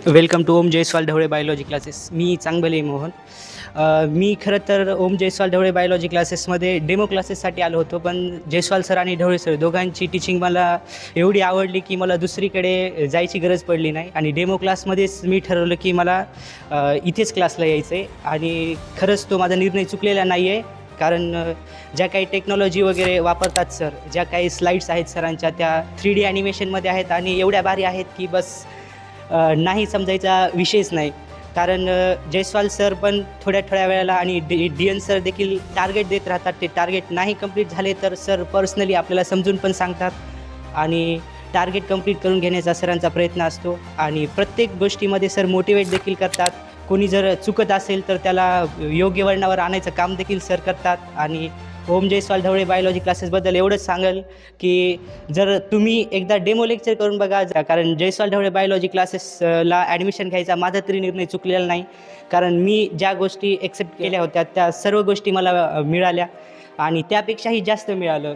Welcome to Om Jaiswal Dhawale biology classes. मी चांगले मोहन. मी खरं तर ओम जयस्वाल ढवळे बायोलॉजी क्लासेसमध्ये डेमो क्लासेससाठी आलो होतो, पण जयस्वाल सर आणि ढवळे सर दोघांची टीचिंग मला एवढी आवडली की मला दुसरीकडे जायची गरज पडली नाही आणि डेमो क्लासमध्येच मी ठरवलं की मला इथेच क्लासला यायचं आहे. आणि खरंच तो माझा निर्णय चुकलेला नाही आहे, कारण ज्या काही टेक्नॉलॉजी वगैरे वापरतात सर, ज्या काही स्लाईड्स आहेत सरांच्या, त्या 3D ॲनिमेशनमध्ये आहेत आणि एवढ्या भारी आहेत की बस नाही समजायचा विषयच नाही. कारण जयस्वाल सर पण थोड्या वेळेला आणि डी एन सर देखील टार्गेट देत राहतात. ते टार्गेट नाही कंप्लीट झाले तर सर पर्सनली आपल्याला समजून पण सांगतात आणि टार्गेट कंप्लीट करून घेण्याचा सरांचा प्रयत्न असतो. आणि प्रत्येक गोष्टीमध्ये सर मोटिवेट देखील करतात. कोणी जर चुकत असेल तर त्याला योग्य वळणावर आणायचं काम देखील सर करतात. आणि ओम जयस्वाल ढवळे बायोलॉजी क्लासेसबद्दल एवढंच सांगेल की जर तुम्ही एकदा डेमो लेक्चर करून बघा, कारण जयस्वाल ढवळे बायोलॉजी क्लासेसला ॲडमिशन घ्यायचा माझा तरी निर्णय चुकलेला नाही. कारण मी ज्या गोष्टी एक्सेप्ट केल्या होत्या त्या सर्व गोष्टी मला मिळाल्या आणि त्यापेक्षाही जास्त मिळालं.